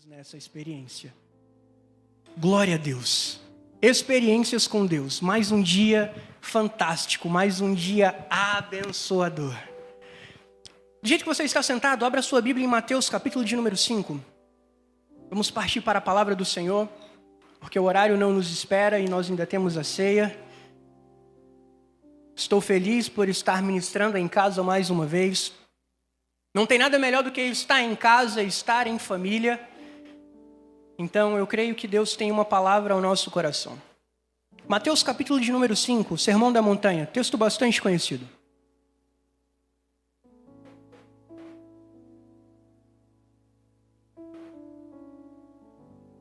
nessa experiência. Glória a Deus. Experiências com Deus. Mais um dia fantástico, mais um dia abençoador. Do jeito que você está sentado, abra sua Bíblia em Mateus, capítulo de número 5. Vamos partir para a palavra do Senhor, porque o horário não nos espera e nós ainda temos a ceia. Estou feliz por estar ministrando em casa mais uma vez. Não tem nada melhor do que estar em casa, estar em família. Então, eu creio que Deus tem uma palavra ao nosso coração. Mateus capítulo de número 5, Sermão da Montanha, texto bastante conhecido.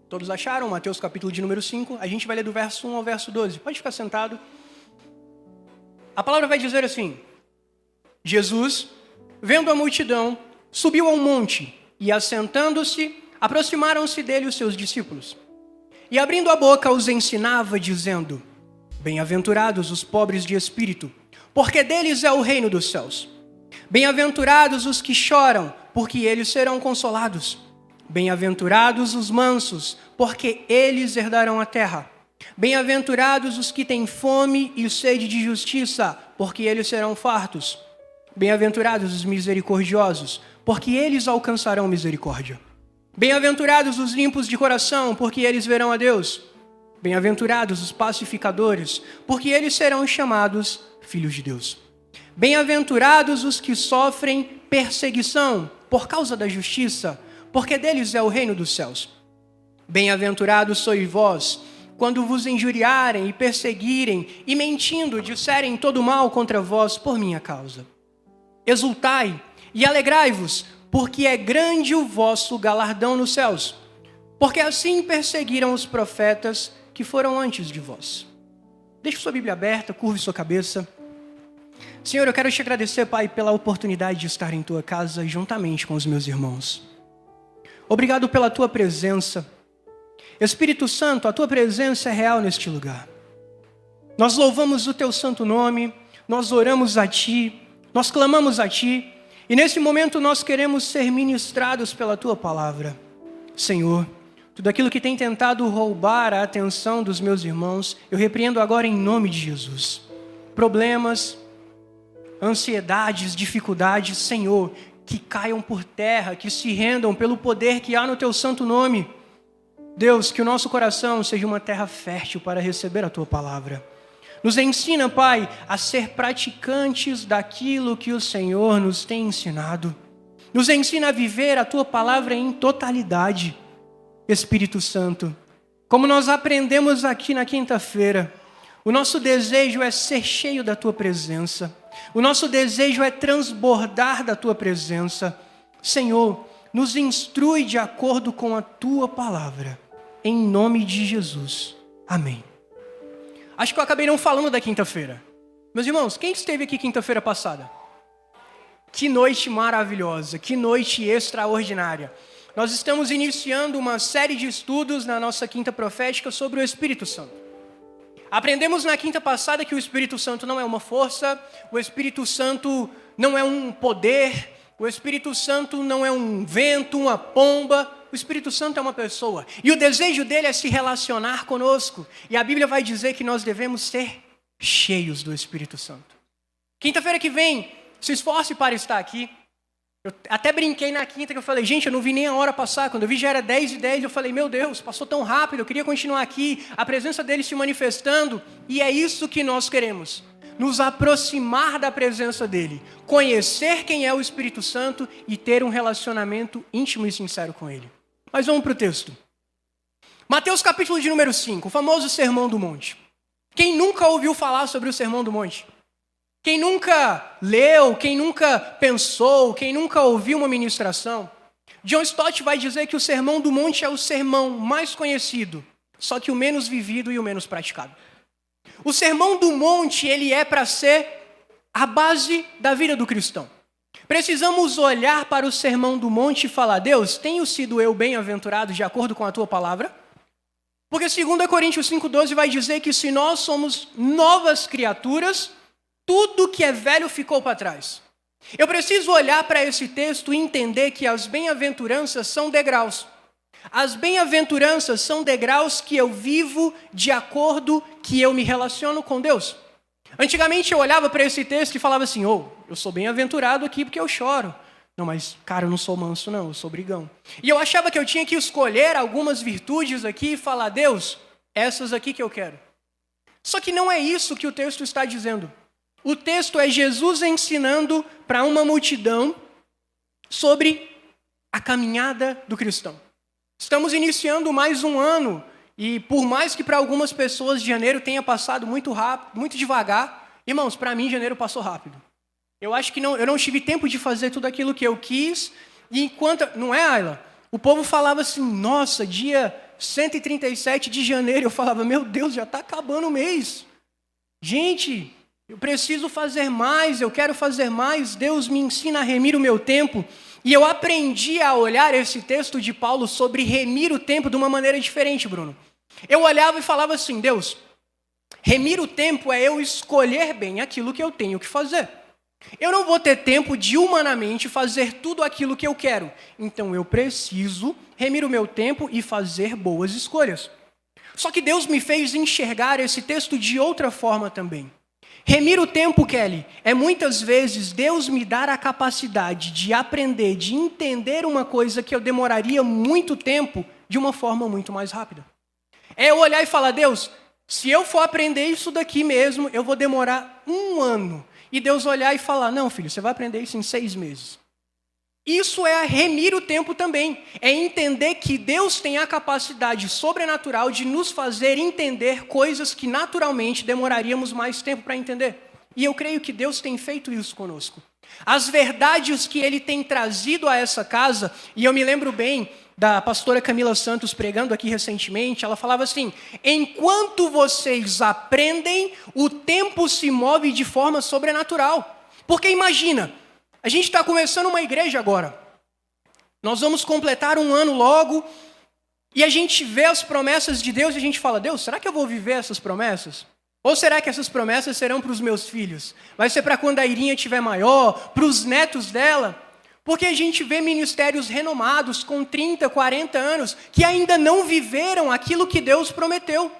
Todos acharam? Mateus capítulo de número 5, a gente vai ler do verso 1 ao verso 12. Pode ficar sentado. A palavra vai dizer assim: Jesus, vendo a multidão, subiu a um monte e, assentando-se, aproximaram-se dele os seus discípulos. E abrindo a boca os ensinava, dizendo: Bem-aventurados os pobres de espírito, porque deles é o reino dos céus. Bem-aventurados os que choram, porque eles serão consolados. Bem-aventurados os mansos, porque eles herdarão a terra. Bem-aventurados os que têm fome e sede de justiça, porque eles serão fartos. Bem-aventurados os misericordiosos, porque eles alcançarão misericórdia. Bem-aventurados os limpos de coração, porque eles verão a Deus. Bem-aventurados os pacificadores, porque eles serão chamados filhos de Deus. Bem-aventurados os que sofrem perseguição por causa da justiça, porque deles é o reino dos céus. Bem-aventurados sois vós, quando vos injuriarem e perseguirem, e mentindo disserem todo mal contra vós por minha causa. Exultai e alegrai-vos, porque é grande o vosso galardão nos céus, porque assim perseguiram os profetas que foram antes de vós. Deixe sua Bíblia aberta, curve sua cabeça. Senhor, eu quero te agradecer, Pai, pela oportunidade de estar em tua casa juntamente com os meus irmãos. Obrigado pela tua presença. Espírito Santo, a tua presença é real neste lugar. Nós louvamos o teu santo nome, nós oramos a ti, nós clamamos a ti, e nesse momento nós queremos ser ministrados pela tua palavra. Senhor, tudo aquilo que tem tentado roubar a atenção dos meus irmãos, eu repreendo agora em nome de Jesus. Problemas, ansiedades, dificuldades, Senhor, que caiam por terra, que se rendam pelo poder que há no teu santo nome. Deus, que o nosso coração seja uma terra fértil para receber a tua palavra. Nos ensina, Pai, a ser praticantes daquilo que o Senhor nos tem ensinado. Nos ensina a viver a tua palavra em totalidade. Espírito Santo, como nós aprendemos aqui na quinta-feira, o nosso desejo é ser cheio da tua presença. O nosso desejo é transbordar da tua presença. Senhor, nos instrui de acordo com a tua palavra. Em nome de Jesus. Amém. Acho que eu acabei não falando da quinta-feira. Meus irmãos, quem esteve aqui quinta-feira passada? Que noite maravilhosa, que noite extraordinária. Nós estamos iniciando uma série de estudos na nossa quinta profética sobre o Espírito Santo. Aprendemos na quinta passada que o Espírito Santo não é uma força, o Espírito Santo não é um poder, o Espírito Santo não é um vento, uma pomba. O Espírito Santo é uma pessoa. E o desejo dele é se relacionar conosco. E a Bíblia vai dizer que nós devemos ser cheios do Espírito Santo. Quinta-feira que vem, se esforce para estar aqui. Eu até brinquei na quinta que eu falei, gente, eu não vi nem a hora passar. Quando eu vi já era 10h10, eu falei, meu Deus, passou tão rápido, eu queria continuar aqui. A presença dele se manifestando. E é isso que nós queremos. Nos aproximar da presença dele. Conhecer quem é o Espírito Santo e ter um relacionamento íntimo e sincero com ele. Mas vamos para o texto. Mateus capítulo de número 5, o famoso Sermão do Monte. Quem nunca ouviu falar sobre o Sermão do Monte? Quem nunca leu, quem nunca pensou, quem nunca ouviu uma ministração? John Stott vai dizer que o Sermão do Monte é o sermão mais conhecido, só que o menos vivido e o menos praticado. O Sermão do Monte, ele é para ser a base da vida do cristão. Precisamos olhar para o Sermão do Monte e falar, Deus, tenho sido eu bem-aventurado de acordo com a tua palavra? Porque 2 Coríntios 5,12 vai dizer que se nós somos novas criaturas, tudo que é velho ficou para trás. Eu preciso olhar para esse texto e entender que as bem-aventuranças são degraus. As bem-aventuranças são degraus que eu vivo de acordo que eu me relaciono com Deus. Antigamente eu olhava para esse texto e falava assim, eu sou bem-aventurado aqui porque eu choro. Não, mas cara, eu não sou manso não, eu sou brigão. E eu achava que eu tinha que escolher algumas virtudes aqui e falar, Deus, essas aqui que eu quero. Só que não é isso que o texto está dizendo. O texto é Jesus ensinando para uma multidão sobre a caminhada do cristão. Estamos iniciando mais um ano e por mais que para algumas pessoas janeiro tenha passado muito rápido, muito devagar, irmãos, para mim janeiro passou rápido. Eu acho que eu não tive tempo de fazer tudo aquilo que eu quis e enquanto, não é, Ayla? O povo falava assim, nossa, dia 137 de janeiro, eu falava, meu Deus, já está acabando o mês. Gente, eu preciso fazer mais, eu quero fazer mais, Deus me ensina a remir o meu tempo. E eu aprendi a olhar esse texto de Paulo sobre remir o tempo de uma maneira diferente, Bruno. Eu olhava e falava assim, Deus, remir o tempo é eu escolher bem aquilo que eu tenho que fazer. Eu não vou ter tempo de humanamente fazer tudo aquilo que eu quero. Então eu preciso remir o meu tempo e fazer boas escolhas. Só que Deus me fez enxergar esse texto de outra forma também. Remir o tempo, Kelly, é muitas vezes Deus me dar a capacidade de aprender, de entender uma coisa que eu demoraria muito tempo de uma forma muito mais rápida. É eu olhar e falar, Deus, se eu for aprender isso daqui mesmo, eu vou demorar 1 ano. E Deus olhar e falar, não, filho, você vai aprender isso em 6 meses. Isso é remir o tempo também. É entender que Deus tem a capacidade sobrenatural de nos fazer entender coisas que naturalmente demoraríamos mais tempo para entender. E eu creio que Deus tem feito isso conosco. As verdades que Ele tem trazido a essa casa, e eu me lembro bem da pastora Camila Santos pregando aqui recentemente, ela falava assim, enquanto vocês aprendem, o tempo se move de forma sobrenatural. Porque imagina, a gente está começando uma igreja agora. Nós vamos completar 1 ano logo, e a gente vê as promessas de Deus e a gente fala, Deus, será que eu vou viver essas promessas? Ou será que essas promessas serão para os meus filhos? Vai ser para quando a Irinha estiver maior, para os netos dela? Porque a gente vê ministérios renomados com 30, 40 anos que ainda não viveram aquilo que Deus prometeu.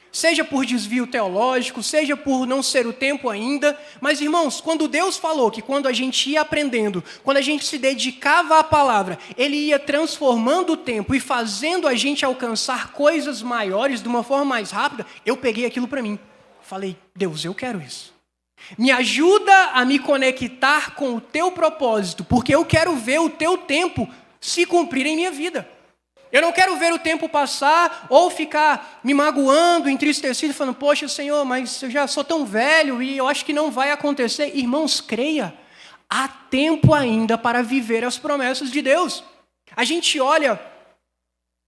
Seja por desvio teológico, seja por não ser o tempo ainda. Mas, irmãos, quando Deus falou que quando a gente ia aprendendo, quando a gente se dedicava à palavra, Ele ia transformando o tempo e fazendo a gente alcançar coisas maiores de uma forma mais rápida, eu peguei aquilo para mim. Falei, Deus, eu quero isso. Me ajuda a me conectar com o teu propósito, porque eu quero ver o teu tempo se cumprir em minha vida. Eu não quero ver o tempo passar ou ficar me magoando, entristecido, falando, poxa, Senhor, mas eu já sou tão velho e eu acho que não vai acontecer. Irmãos, creia, há tempo ainda para viver as promessas de Deus. A gente olha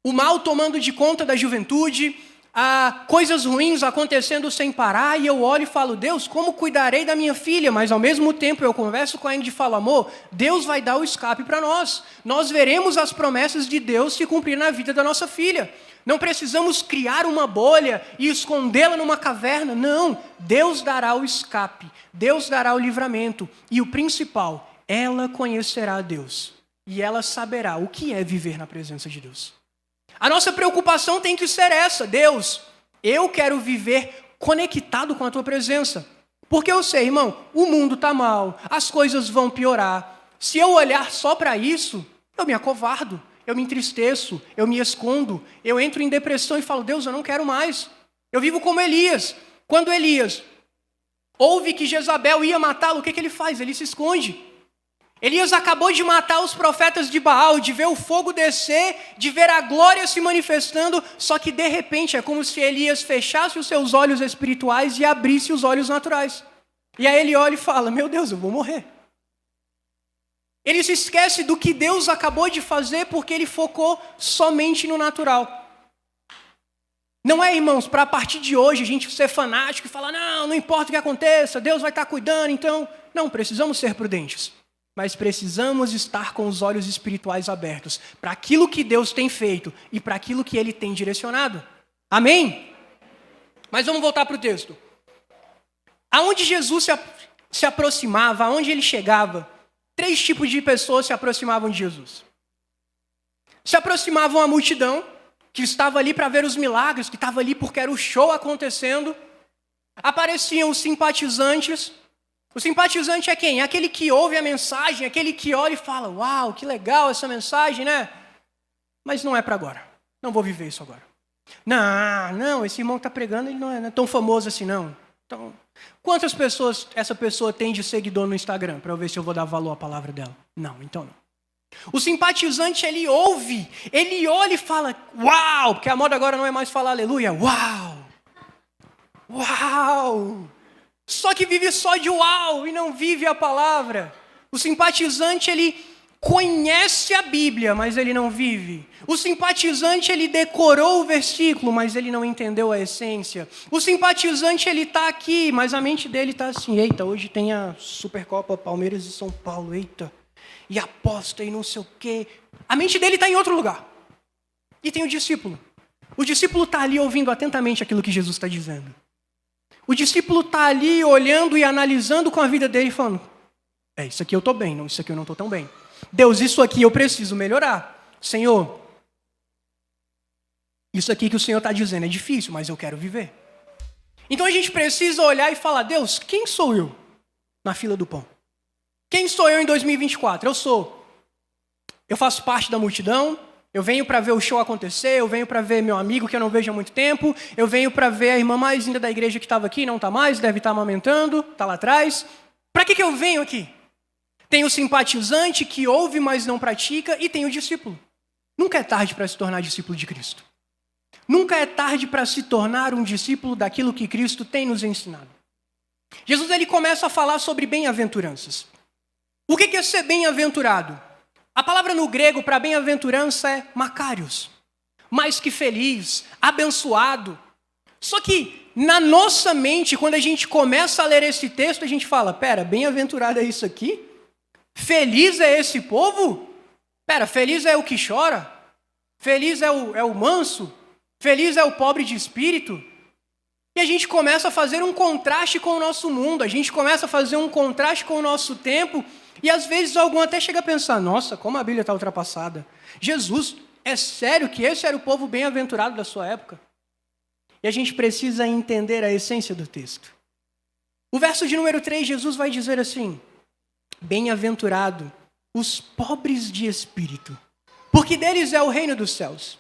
o mal tomando de conta da juventude, há coisas ruins acontecendo sem parar, e eu olho e falo, Deus, como cuidarei da minha filha? Mas ao mesmo tempo eu converso com a Andy e falo, amor, Deus vai dar o escape para nós. Nós veremos as promessas de Deus se cumprir na vida da nossa filha. Não precisamos criar uma bolha e escondê-la numa caverna. Não, Deus dará o escape, Deus dará o livramento. E o principal, ela conhecerá a Deus. E ela saberá o que é viver na presença de Deus. A nossa preocupação tem que ser essa, Deus, eu quero viver conectado com a tua presença. Porque eu sei, irmão, o mundo está mal, as coisas vão piorar. Se eu olhar só para isso, eu me acovardo, eu me entristeço, eu me escondo, eu entro em depressão e falo, Deus, eu não quero mais. Eu vivo como Elias. Quando Elias ouve que Jezabel ia matá-lo, o que ele faz? Ele se esconde. Elias acabou de matar os profetas de Baal, de ver o fogo descer, de ver a glória se manifestando, só que de repente é como se Elias fechasse os seus olhos espirituais e abrisse os olhos naturais. E aí ele olha e fala, meu Deus, eu vou morrer. Ele se esquece do que Deus acabou de fazer porque ele focou somente no natural. Não é, irmãos, para a partir de hoje a gente ser fanático e falar, não importa o que aconteça, Deus vai estar cuidando, então... Não, precisamos ser prudentes. Mas precisamos estar com os olhos espirituais abertos para aquilo que Deus tem feito e para aquilo que Ele tem direcionado. Amém? Mas vamos voltar para o texto. Aonde Jesus se aproximava, aonde Ele chegava, 3 tipos de pessoas se aproximavam de Jesus. Se aproximavam a multidão, que estava ali para ver os milagres, que estava ali porque era o show acontecendo. Apareciam os simpatizantes. O simpatizante é quem? É aquele que ouve a mensagem, aquele que olha e fala, uau, que legal essa mensagem, né? Mas não é para agora. Não vou viver isso agora. Não, esse irmão que está pregando, ele não é tão famoso assim, não. Então, quantas pessoas essa pessoa tem de seguidor no Instagram? Para eu ver se eu vou dar valor à palavra dela. Não, então não. O simpatizante, ele ouve, ele olha e fala, uau, porque a moda agora não é mais falar aleluia, uau, uau. Só que vive só de uau e não vive a palavra. O simpatizante, ele conhece a Bíblia, mas ele não vive. O simpatizante, ele decorou o versículo, mas ele não entendeu a essência. O simpatizante, ele está aqui, mas a mente dele está assim, eita, hoje tem a Supercopa Palmeiras e São Paulo, eita. E aposta e não sei o quê. A mente dele está em outro lugar. E tem o discípulo. O discípulo está ali ouvindo atentamente aquilo que Jesus está dizendo. O discípulo está ali olhando e analisando com a vida dele e falando, isso aqui eu estou bem, não, isso aqui eu não estou tão bem. Deus, isso aqui eu preciso melhorar. Senhor, isso aqui que o Senhor está dizendo é difícil, mas eu quero viver. Então a gente precisa olhar e falar, Deus, quem sou eu na fila do pão? Quem sou eu em 2024? Eu faço parte da multidão, eu venho para ver o show acontecer, eu venho para ver meu amigo que eu não vejo há muito tempo, eu venho para ver a irmã mais linda da igreja que estava aqui, não está mais, deve estar amamentando, está lá atrás. Para que eu venho aqui? Tem o simpatizante que ouve, mas não pratica, e tem o discípulo. Nunca é tarde para se tornar discípulo de Cristo. Nunca é tarde para se tornar um discípulo daquilo que Cristo tem nos ensinado. Jesus ele começa a falar sobre bem-aventuranças. O que é ser bem-aventurado? A palavra no grego para bem-aventurança é makarios. Mais que feliz, abençoado. Só que na nossa mente, quando a gente começa a ler esse texto, a gente fala, pera, bem-aventurado é isso aqui? Feliz é esse povo? Pera, feliz é o que chora? Feliz é o manso? Feliz é o pobre de espírito? E a gente começa a fazer um contraste com o nosso mundo, a gente começa a fazer um contraste com o nosso tempo, e às vezes algum até chega a pensar, nossa, como a Bíblia está ultrapassada. Jesus, é sério que esse era o povo bem-aventurado da sua época? E a gente precisa entender a essência do texto. O verso de número 3, Jesus vai dizer assim, bem-aventurado os pobres de espírito, porque deles é o reino dos céus.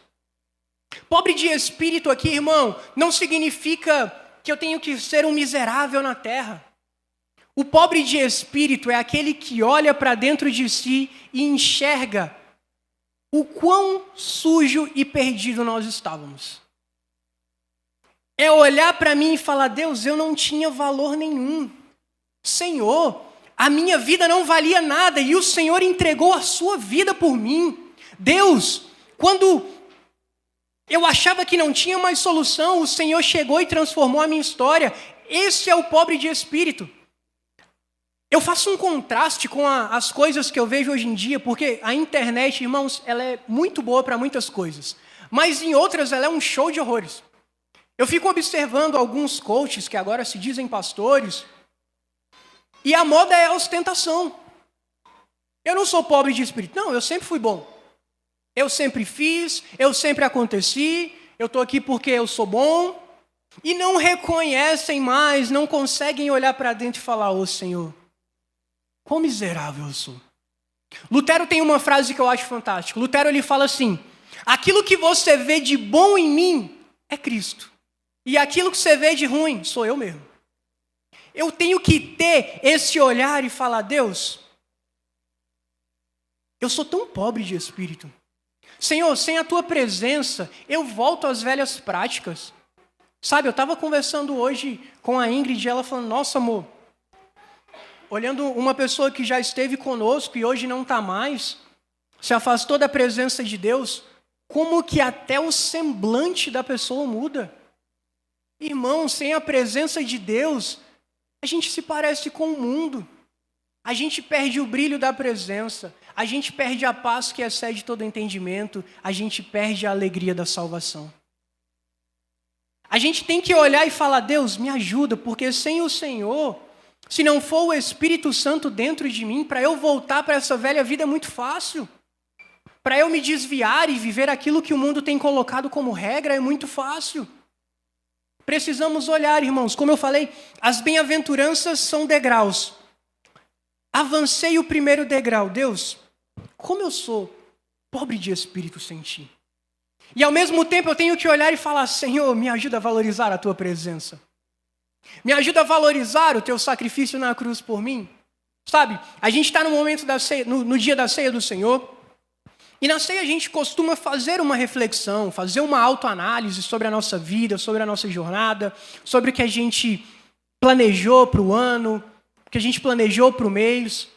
Pobre de espírito aqui, irmão, não significa que eu tenho que ser um miserável na terra. O pobre de espírito é aquele que olha para dentro de si e enxerga o quão sujo e perdido nós estávamos. É olhar para mim e falar, Deus, eu não tinha valor nenhum. Senhor, a minha vida não valia nada e o Senhor entregou a sua vida por mim. Deus, quando eu achava que não tinha mais solução, o Senhor chegou e transformou a minha história. Esse é o pobre de espírito. Eu faço um contraste com as coisas que eu vejo hoje em dia, porque a internet, irmãos, ela é muito boa para muitas coisas, mas em outras ela é um show de horrores. Eu fico observando alguns coaches que agora se dizem pastores, e a moda é a ostentação. Eu não sou pobre de espírito, não, eu sempre fui bom. Eu sempre fiz, eu sempre aconteci, eu estou aqui porque eu sou bom, e não reconhecem mais, não conseguem olhar para dentro e falar, ô Senhor, quão miserável eu sou. Lutero tem uma frase que eu acho fantástica. Lutero ele fala assim, aquilo que você vê de bom em mim é Cristo. E aquilo que você vê de ruim sou eu mesmo. Eu tenho que ter esse olhar e falar, Deus, eu sou tão pobre de espírito. Senhor, sem a tua presença, eu volto às velhas práticas. Sabe, eu estava conversando hoje com a Ingrid e ela falando, nossa amor, olhando uma pessoa que já esteve conosco e hoje não está mais, se afastou da presença de Deus, como que até o semblante da pessoa muda. Irmão, sem a presença de Deus, a gente se parece com o mundo. A gente perde o brilho da presença, a gente perde a paz que excede todo entendimento, a gente perde a alegria da salvação. A gente tem que olhar e falar, Deus, me ajuda, porque sem o Senhor, se não for o Espírito Santo dentro de mim, para eu voltar para essa velha vida é muito fácil. para eu me desviar e viver aquilo que o mundo tem colocado como regra é muito fácil. Precisamos olhar, irmãos, como eu falei, as bem-aventuranças são degraus. Avancei o primeiro degrau. Deus, como eu sou pobre de espírito sem ti. E ao mesmo tempo eu tenho que olhar e falar, Senhor, me ajuda a valorizar a tua presença. Me ajuda a valorizar o teu sacrifício na cruz por mim. Sabe, a gente está no momento da ceia, no dia da ceia do Senhor. E na ceia a gente costuma fazer uma reflexão, fazer uma autoanálise sobre a nossa vida, sobre a nossa jornada, sobre o que a gente planejou para o ano, o que a gente planejou para o mês.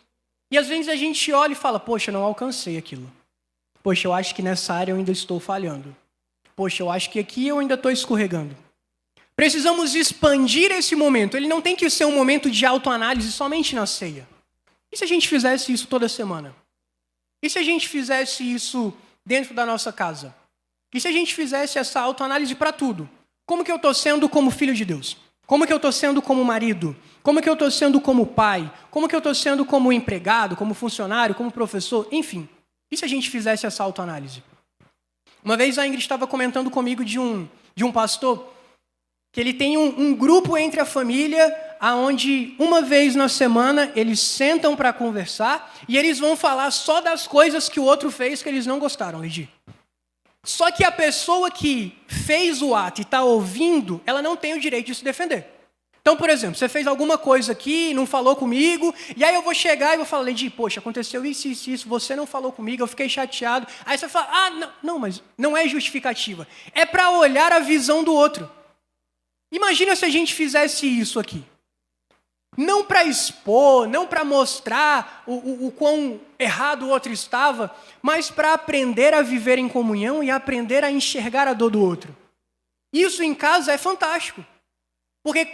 E às vezes a gente olha e fala, poxa, eu não alcancei aquilo. Poxa, eu acho que nessa área eu ainda estou falhando. Poxa, eu acho que aqui eu ainda estou escorregando. Precisamos expandir esse momento. Ele não tem que ser um momento de autoanálise somente na ceia. E se a gente fizesse isso toda semana? E se a gente fizesse isso dentro da nossa casa? E se a gente fizesse essa autoanálise para tudo? Como que eu estou sendo como filho de Deus? Como que eu estou sendo como marido? Como que eu estou sendo como pai? Como que eu estou sendo como empregado, como funcionário, como professor? Enfim, e se a gente fizesse essa autoanálise? Uma vez a Ingrid estava comentando comigo de um pastor que ele tem um grupo entre a família, onde uma vez na semana eles sentam para conversar e eles vão falar só das coisas que o outro fez que eles não gostaram, Lidy. Só que a pessoa que fez o ato e está ouvindo, ela não tem o direito de se defender. Então, por exemplo, você fez alguma coisa aqui, não falou comigo, e aí eu vou chegar e vou falar, Lidy, poxa, aconteceu isso, você não falou comigo, eu fiquei chateado. Aí você fala, não, mas não é justificativa. É para olhar a visão do outro. Imagina se a gente fizesse isso aqui. Não para expor, não para mostrar o quão errado o outro estava, mas para aprender a viver em comunhão e aprender a enxergar a dor do outro. Isso em casa é fantástico. Porque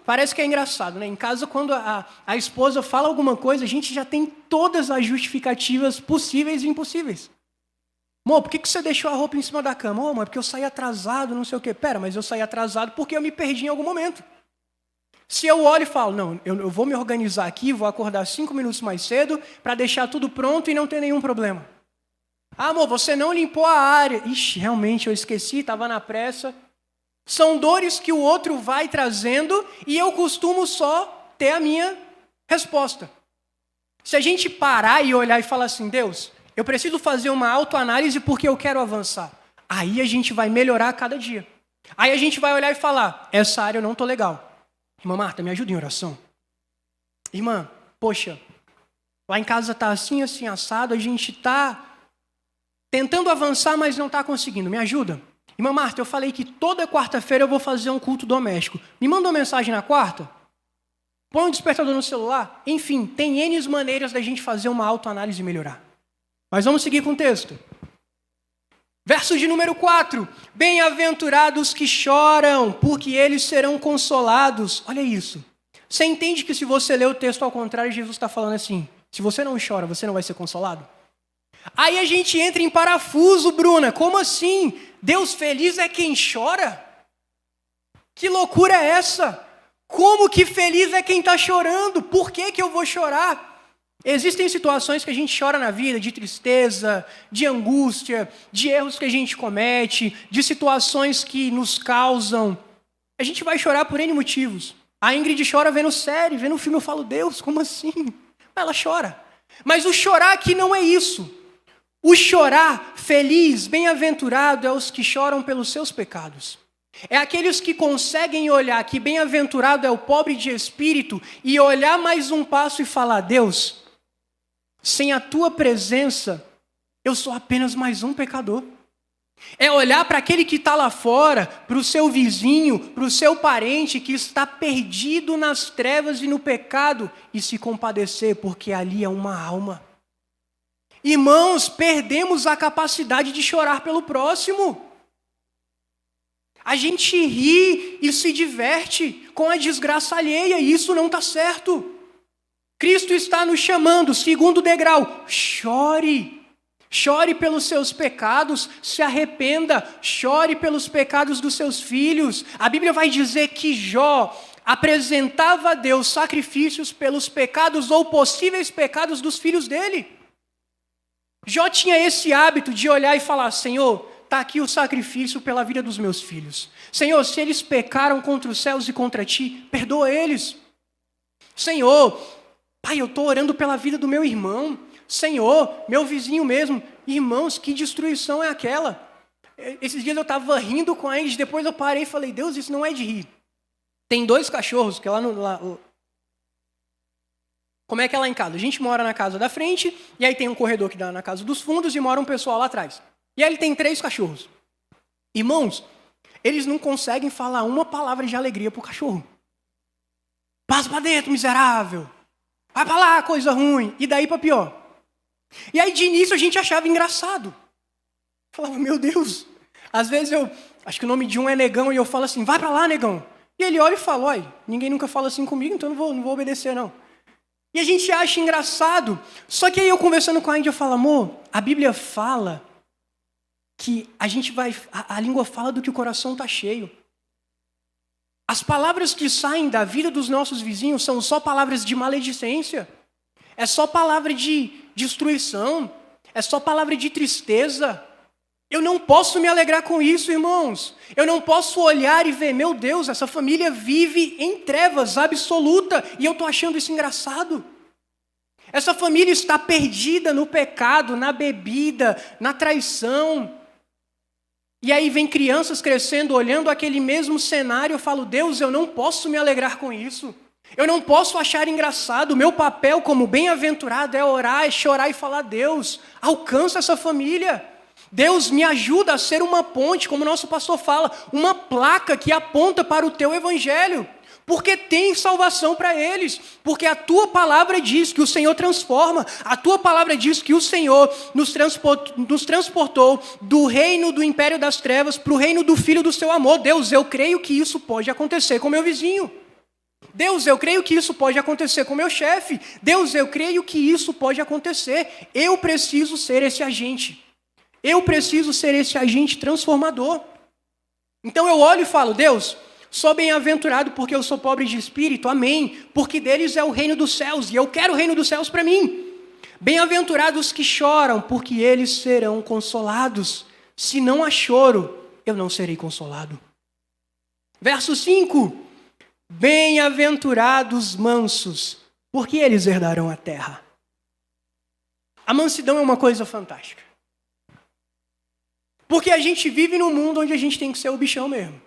parece que é engraçado, né? Em casa, quando a esposa fala alguma coisa, a gente já tem todas as justificativas possíveis e impossíveis. Amor, por que você deixou a roupa em cima da cama? Amor, porque eu saí atrasado, não sei o quê. Pera, mas eu saí atrasado porque eu me perdi em algum momento. Se eu olho e falo, não, eu vou me organizar aqui, vou acordar 5 minutos mais cedo para deixar tudo pronto e não ter nenhum problema. Amor, você não limpou a área. Ixi, realmente eu esqueci, estava na pressa. São dores que o outro vai trazendo e eu costumo só ter a minha resposta. Se a gente parar e olhar e falar assim, Deus, eu preciso fazer uma autoanálise porque eu quero avançar. Aí a gente vai melhorar a cada dia. Aí a gente vai olhar e falar, essa área eu não estou legal. Irmã Marta, me ajuda em oração. Irmã, poxa, lá em casa está assim, assim, assado, a gente está tentando avançar, mas não está conseguindo. Me ajuda. Irmã Marta, eu falei que toda quarta-feira eu vou fazer um culto doméstico. Me manda uma mensagem na quarta? Põe um despertador no celular? Enfim, tem N maneiras da gente fazer uma autoanálise e melhorar. Mas vamos seguir com o texto. Verso de número 4. Bem-aventurados que choram, porque eles serão consolados. Olha isso. Você entende que se você ler o texto ao contrário, Jesus está falando assim, se você não chora, você não vai ser consolado? Aí a gente entra em parafuso, Bruna. Como assim? Deus feliz é quem chora? Que loucura é essa? Como que feliz é quem está chorando? Por que eu vou chorar? Existem situações que a gente chora na vida, de tristeza, de angústia, de erros que a gente comete, de situações que nos causam. A gente vai chorar por N motivos. A Ingrid chora vendo série, vendo filme, eu falo, Deus, como assim? Ela chora. Mas o chorar aqui não é isso. O chorar feliz, bem-aventurado, é os que choram pelos seus pecados. É aqueles que conseguem olhar que bem-aventurado é o pobre de espírito e olhar mais um passo e falar, Deus, sem a tua presença, eu sou apenas mais um pecador. É olhar para aquele que está lá fora, para o seu vizinho, para o seu parente que está perdido nas trevas e no pecado e se compadecer, porque ali é uma alma. Irmãos, perdemos a capacidade de chorar pelo próximo. A gente ri e se diverte com a desgraça alheia e isso não está certo. Cristo está nos chamando, segundo degrau, chore. Chore pelos seus pecados, se arrependa, chore pelos pecados dos seus filhos. A Bíblia vai dizer que Jó apresentava a Deus sacrifícios pelos pecados ou possíveis pecados dos filhos dele. Jó tinha esse hábito de olhar e falar: Senhor, está aqui o sacrifício pela vida dos meus filhos. Senhor, se eles pecaram contra os céus e contra ti, perdoa eles. Senhor, Pai, eu estou orando pela vida do meu irmão. Senhor, meu vizinho mesmo. Irmãos, que destruição é aquela? Esses dias eu estava rindo com eles, depois eu parei e falei: Deus, isso não é de rir. Tem 2 cachorros, que é lá no... Como é que é lá em casa? A gente mora na casa da frente, e aí tem um corredor que dá na casa dos fundos, e mora um pessoal lá atrás. E aí ele tem 3 cachorros. Irmãos, eles não conseguem falar uma palavra de alegria pro cachorro. Passa pra dentro, miserável. Vai pra lá, coisa ruim. E daí pra pior. E aí de início a gente achava engraçado. Falava: meu Deus. Às vezes acho que o nome de um é Negão, e eu falo assim: vai pra lá, Negão. E ele olha e fala: olha, ninguém nunca fala assim comigo, então não vou obedecer não. E a gente acha engraçado. Só que aí eu conversando com a Índia, eu falo: amor, a Bíblia fala que a língua fala do que o coração está cheio. As palavras que saem da vida dos nossos vizinhos são só palavras de maledicência. É só palavra de destruição. É só palavra de tristeza. Eu não posso me alegrar com isso, irmãos. Eu não posso olhar e ver: meu Deus, essa família vive em trevas absoluta e eu estou achando isso engraçado. Essa família está perdida no pecado, na bebida, na traição. E aí vem crianças crescendo, olhando aquele mesmo cenário. Eu falo: Deus, eu não posso me alegrar com isso. Eu não posso achar engraçado. O meu papel como bem-aventurado é orar, é chorar e falar: Deus, alcança essa família. Deus, me ajuda a ser uma ponte, como o nosso pastor fala, uma placa que aponta para o teu evangelho. Porque tem salvação para eles. Porque a tua palavra diz que o Senhor transforma. A tua palavra diz que o Senhor nos transportou do reino do império das trevas para o reino do Filho do seu amor. Deus, eu creio que isso pode acontecer com meu vizinho. Deus, eu creio que isso pode acontecer com meu chefe. Deus, eu creio que isso pode acontecer. Eu preciso ser esse agente. Eu preciso ser esse agente transformador. Então eu olho e falo: Deus, sou bem-aventurado porque eu sou pobre de espírito, amém. Porque deles é o reino dos céus e eu quero o reino dos céus para mim. Bem-aventurados que choram, porque eles serão consolados. Se não há choro, eu não serei consolado. Verso 5. Bem-aventurados mansos, porque eles herdarão a terra. A mansidão é uma coisa fantástica. Porque a gente vive num mundo onde a gente tem que ser o bichão mesmo.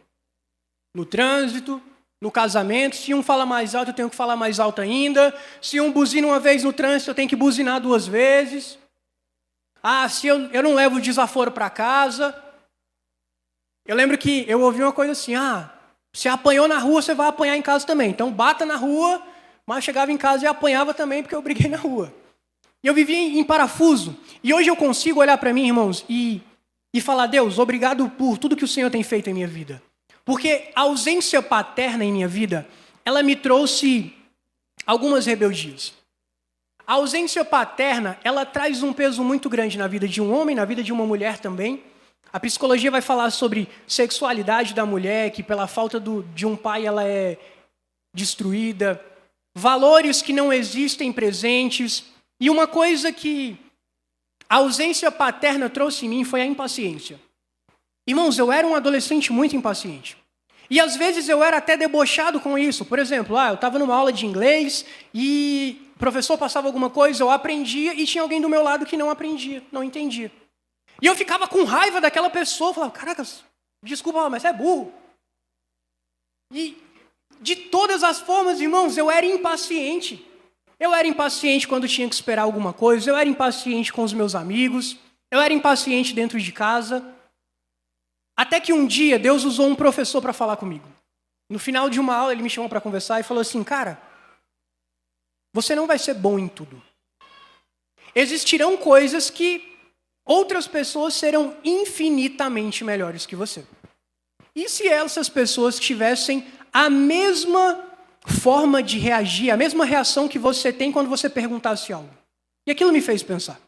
No trânsito, no casamento, se um fala mais alto, eu tenho que falar mais alto ainda. Se um buzina uma vez no trânsito, eu tenho que buzinar 2 vezes. Se eu não levo o desaforo para casa. Eu lembro que eu ouvi uma coisa assim: se apanhou na rua, você vai apanhar em casa também. Então bata na rua, mas eu chegava em casa e apanhava também porque eu briguei na rua. E eu vivia em parafuso. E hoje eu consigo olhar para mim, irmãos, e falar: Deus, obrigado por tudo que o Senhor tem feito em minha vida. Porque a ausência paterna em minha vida, ela me trouxe algumas rebeldias. A ausência paterna, ela traz um peso muito grande na vida de um homem, na vida de uma mulher também. A psicologia vai falar sobre sexualidade da mulher, que pela falta de um pai ela é destruída. Valores que não existem presentes. E uma coisa que a ausência paterna trouxe em mim foi a impaciência. Irmãos, eu era um adolescente muito impaciente. E às vezes eu era até debochado com isso. Por exemplo, eu estava numa aula de inglês e o professor passava alguma coisa, eu aprendia e tinha alguém do meu lado que não aprendia, não entendia. E eu ficava com raiva daquela pessoa, falava: caracas, desculpa, mas você é burro. E de todas as formas, irmãos, eu era impaciente. Eu era impaciente quando tinha que esperar alguma coisa, eu era impaciente com os meus amigos, eu era impaciente dentro de casa. Até que um dia Deus usou um professor para falar comigo. No final de uma aula ele me chamou para conversar e falou assim: cara, você não vai ser bom em tudo. Existirão coisas que outras pessoas serão infinitamente melhores que você. E se essas pessoas tivessem a mesma forma de reagir, a mesma reação que você tem quando você perguntasse algo? E aquilo me fez pensar.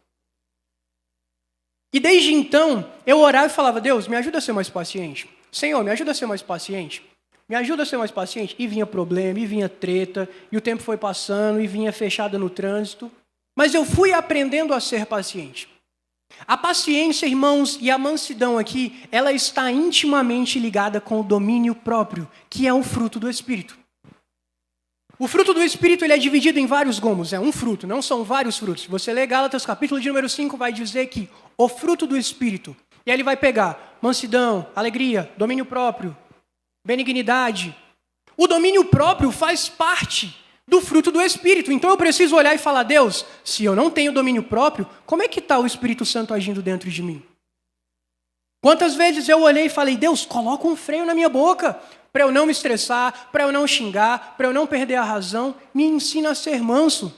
E desde então, eu orava e falava: Deus, me ajuda a ser mais paciente. Senhor, me ajuda a ser mais paciente. Me ajuda a ser mais paciente. E vinha problema, e vinha treta, e o tempo foi passando, e vinha fechada no trânsito. Mas eu fui aprendendo a ser paciente. A paciência, irmãos, e a mansidão aqui, ela está intimamente ligada com o domínio próprio, que é um fruto do Espírito. O fruto do Espírito ele é dividido em vários gomos, é um fruto, não são vários frutos. Se você ler Gálatas, capítulo de número 5, vai dizer que o fruto do Espírito, e aí ele vai pegar mansidão, alegria, domínio próprio, benignidade. O domínio próprio faz parte do fruto do Espírito. Então eu preciso olhar e falar, Deus, se eu não tenho domínio próprio, como é que está o Espírito Santo agindo dentro de mim? Quantas vezes eu olhei e falei, Deus, coloca um freio na minha boca, para eu não me estressar, para eu não xingar, para eu não perder a razão. Me ensina a ser manso.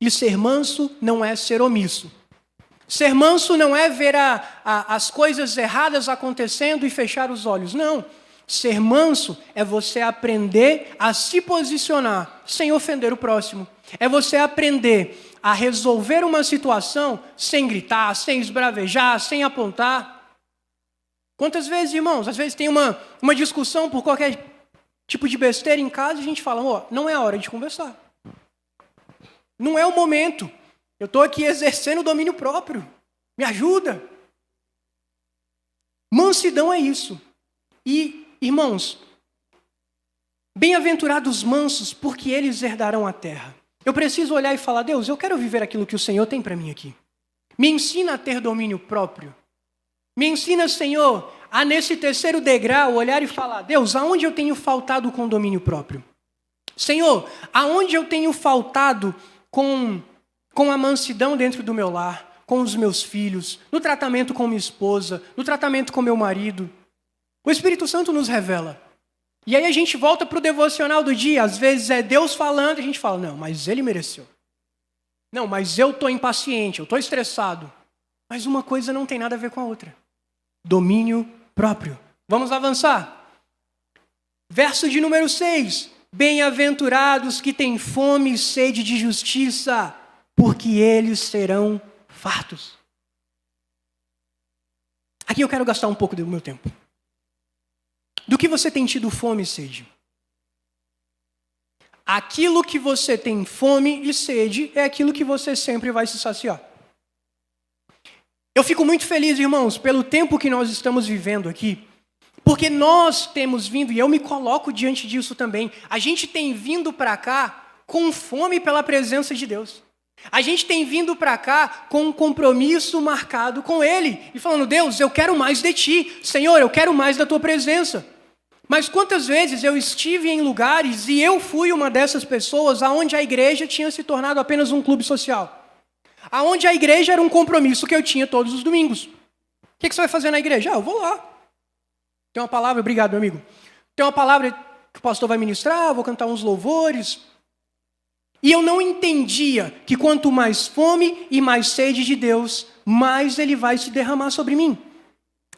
E ser manso não é ser omisso. Ser manso não é ver as coisas erradas acontecendo e fechar os olhos. Não. Ser manso é você aprender a se posicionar sem ofender o próximo. É você aprender a resolver uma situação sem gritar, sem esbravejar, sem apontar. Quantas vezes, irmãos, às vezes tem uma discussão por qualquer tipo de besteira em casa e a gente fala, não é a hora de conversar. Não é o momento. Eu estou aqui exercendo o domínio próprio. Me ajuda. Mansidão é isso. E, irmãos, bem-aventurados mansos, porque eles herdarão a terra. Eu preciso olhar e falar, Deus, eu quero viver aquilo que o Senhor tem para mim aqui. Me ensina a ter domínio próprio. Me ensina, Senhor, a nesse terceiro degrau olhar e falar, Deus, aonde eu tenho faltado com domínio próprio? Senhor, aonde eu tenho faltado com a mansidão dentro do meu lar, com os meus filhos, no tratamento com minha esposa, no tratamento com meu marido? O Espírito Santo nos revela. E aí a gente volta para o devocional do dia, às vezes é Deus falando e a gente fala, não, mas ele mereceu. Não, mas eu estou impaciente, eu estou estressado. Mas uma coisa não tem nada a ver com a outra. Domínio próprio. Vamos avançar. Verso de número 6. Bem-aventurados que têm fome e sede de justiça, porque eles serão fartos. Aqui eu quero gastar um pouco do meu tempo. Do que você tem tido fome e sede? Aquilo que você tem fome e sede é aquilo que você sempre vai se saciar. Eu fico muito feliz, irmãos, pelo tempo que nós estamos vivendo aqui, porque nós temos vindo, e eu me coloco diante disso também, a gente tem vindo para cá com fome pela presença de Deus. A gente tem vindo para cá com um compromisso marcado com Ele, e falando, Deus, eu quero mais de Ti, Senhor, eu quero mais da Tua presença. Mas quantas vezes eu estive em lugares e eu fui uma dessas pessoas onde a igreja tinha se tornado apenas um clube social. Aonde a igreja era um compromisso que eu tinha todos os domingos. O que você vai fazer na igreja? Eu vou lá. Tem uma palavra, obrigado, meu amigo. Tem uma palavra que o pastor vai ministrar, vou cantar uns louvores. E eu não entendia que quanto mais fome e mais sede de Deus, mais Ele vai se derramar sobre mim.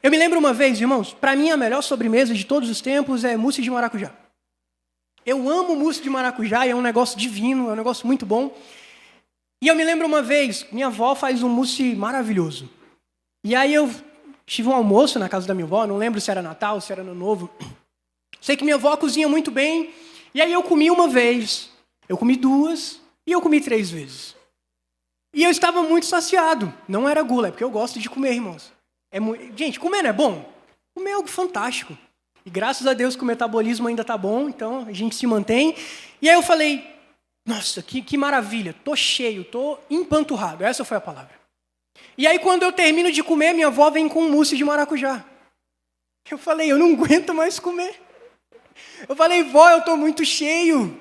Eu me lembro uma vez, irmãos, para mim a melhor sobremesa de todos os tempos é mousse de maracujá. Eu amo mousse de maracujá, é um negócio divino, é um negócio muito bom. E eu me lembro uma vez, minha avó faz um mousse maravilhoso. E aí eu tive um almoço na casa da minha avó, não lembro se era Natal, se era Ano Novo. Sei que minha avó cozinha muito bem, e aí eu comi uma vez, eu comi 2 e eu comi 3 vezes. E eu estava muito saciado, não era gula, é porque eu gosto de comer, irmãos. Gente, comer não é bom? Comer é algo fantástico. E graças a Deus que o metabolismo ainda está bom, então a gente se mantém. E aí eu falei, nossa, que maravilha, tô cheio, tô empanturrado, essa foi a palavra. E aí quando eu termino de comer, minha avó vem com um mousse de maracujá. Eu falei, eu não aguento mais comer. Eu falei, vó, eu tô muito cheio.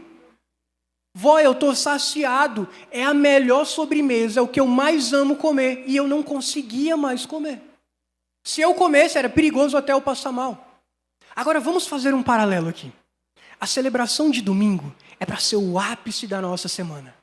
Vó, eu tô saciado, é a melhor sobremesa, é o que eu mais amo comer. E eu não conseguia mais comer. Se eu comesse, era perigoso até eu passar mal. Agora vamos fazer um paralelo aqui. A celebração de domingo é para ser o ápice da nossa semana.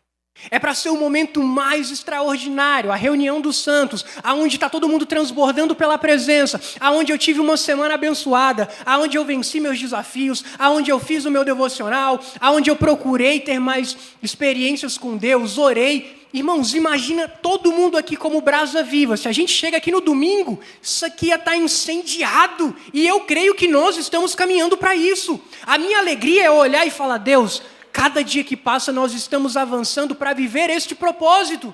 É para ser o momento mais extraordinário, a reunião dos santos, aonde está todo mundo transbordando pela presença, aonde eu tive uma semana abençoada, aonde eu venci meus desafios, aonde eu fiz o meu devocional, aonde eu procurei ter mais experiências com Deus, orei. Irmãos, imagina todo mundo aqui como brasa viva. Se a gente chega aqui no domingo, isso aqui ia estar incendiado. E eu creio que nós estamos caminhando para isso. A minha alegria é olhar e falar, Deus, cada dia que passa nós estamos avançando para viver este propósito.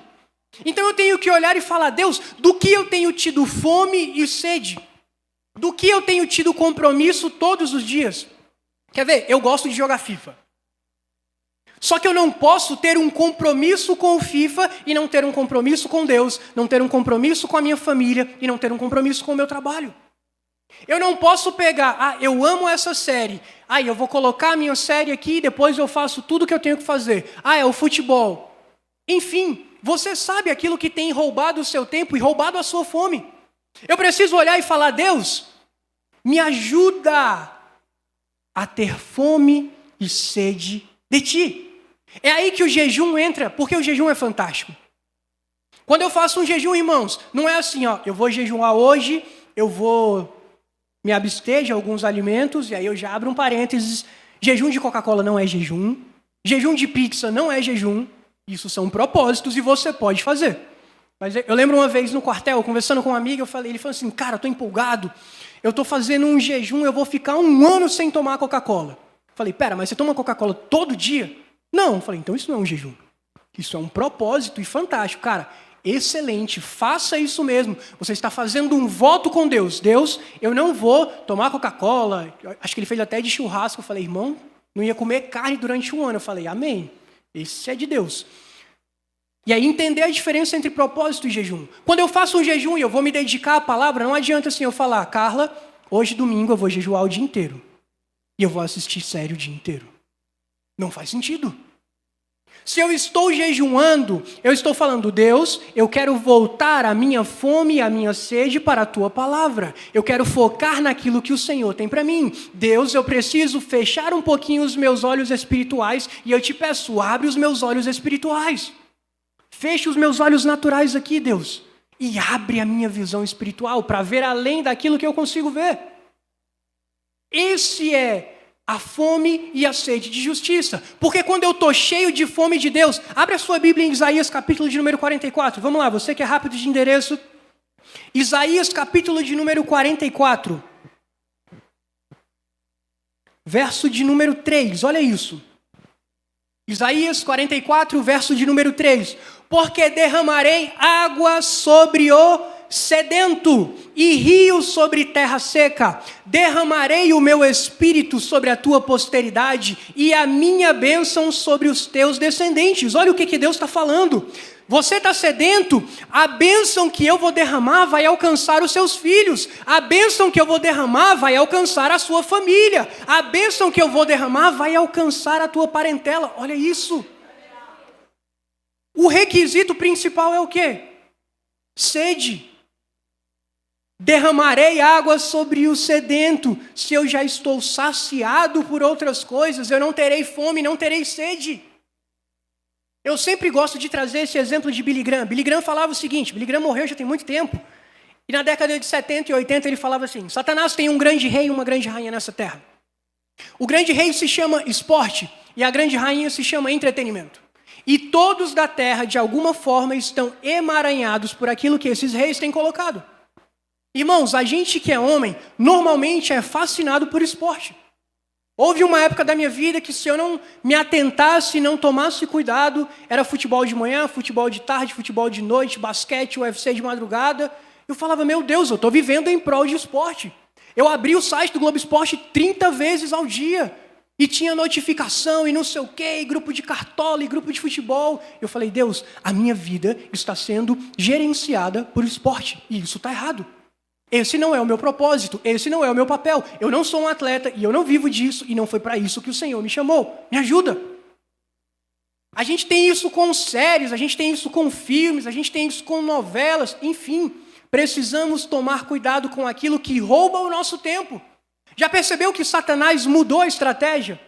Então eu tenho que olhar e falar, Deus, do que eu tenho tido fome e sede? Do que eu tenho tido compromisso todos os dias? Quer ver? Eu gosto de jogar FIFA. Só que eu não posso ter um compromisso com o FIFA e não ter um compromisso com Deus, não ter um compromisso com a minha família e não ter um compromisso com o meu trabalho. Eu não posso pegar, eu amo essa série, eu vou colocar a minha série aqui e depois eu faço tudo o que eu tenho que fazer. É o futebol. Enfim, você sabe aquilo que tem roubado o seu tempo e roubado a sua fome. Eu preciso olhar e falar, Deus, me ajuda a ter fome e sede de Ti. É aí que o jejum entra, porque o jejum é fantástico. Quando eu faço um jejum, irmãos, não é assim, eu vou jejuar hoje, eu vou me abster de alguns alimentos, e aí eu já abro um parênteses, jejum de Coca-Cola não é jejum, jejum de pizza não é jejum, isso são propósitos e você pode fazer. Mas eu lembro uma vez no quartel, conversando com uma amiga, ele falou assim, cara, eu estou empolgado, eu estou fazendo um jejum, eu vou ficar 1 ano sem tomar Coca-Cola. Falei, pera, mas você toma Coca-Cola todo dia? Não. Falei, então isso não é um jejum. Isso é um propósito e fantástico. Cara, excelente, faça isso mesmo. Você está fazendo um voto com Deus. Deus, eu não vou tomar Coca-Cola. Acho que ele fez até de churrasco. Eu falei, irmão, não ia comer carne durante 1 ano. Eu falei, amém. Esse é de Deus. E aí entender a diferença entre propósito e jejum. Quando eu faço um jejum e eu vou me dedicar à palavra, não adianta assim eu falar, Carla, hoje domingo eu vou jejuar o dia inteiro. E eu vou assistir série o dia inteiro. Não faz sentido. Se eu estou jejuando, eu estou falando, Deus, eu quero voltar a minha fome e a minha sede para a Tua palavra. Eu quero focar naquilo que o Senhor tem para mim. Deus, eu preciso fechar um pouquinho os meus olhos espirituais e eu te peço, abre os meus olhos espirituais. Feche os meus olhos naturais aqui, Deus, e abre a minha visão espiritual para ver além daquilo que eu consigo ver. Esse é a fome e a sede de justiça. Porque quando eu estou cheio de fome de Deus, abre a sua Bíblia em Isaías, capítulo de número 44. Vamos lá, você que é rápido de endereço. Isaías, capítulo de número 44. Verso de número 3, olha isso. Isaías 44, verso de número 3. Porque derramarei água sobre o sedento e rio sobre terra seca. Derramarei o meu espírito sobre a tua posteridade e a minha bênção sobre os teus descendentes. Olha o que Deus está falando. Você está sedento? A bênção que eu vou derramar vai alcançar os seus filhos. A bênção que eu vou derramar vai alcançar a sua família. A bênção que eu vou derramar vai alcançar a tua parentela. Olha isso. O requisito principal é o quê? Sede. Derramarei água sobre o sedento. Se eu já estou saciado por outras coisas, eu não terei fome, não terei sede. Eu sempre gosto de trazer esse exemplo de Billy Graham. Billy Graham falava o seguinte, Billy Graham morreu já tem muito tempo, e na década de 70 e 80 ele falava assim, Satanás tem um grande rei e uma grande rainha nessa terra. O grande rei se chama esporte, e a grande rainha se chama entretenimento. E todos da terra, de alguma forma, estão emaranhados por aquilo que esses reis têm colocado. Irmãos, a gente que é homem, normalmente é fascinado por esporte. Houve uma época da minha vida que se eu não me atentasse, não tomasse cuidado, era futebol de manhã, futebol de tarde, futebol de noite, basquete, UFC de madrugada. Eu falava, meu Deus, eu estou vivendo em prol de esporte. Eu abri o site do Globo Esporte 30 vezes ao dia. E tinha notificação e não sei o quê, e grupo de cartola e grupo de futebol. Eu falei, Deus, a minha vida está sendo gerenciada por esporte. E isso está errado. Esse não é o meu propósito, esse não é o meu papel. Eu não sou um atleta e eu não vivo disso e não foi para isso que o Senhor me chamou. Me ajuda. A gente tem isso com séries, a gente tem isso com filmes, a gente tem isso com novelas, enfim. Precisamos tomar cuidado com aquilo que rouba o nosso tempo. Já percebeu que Satanás mudou a estratégia?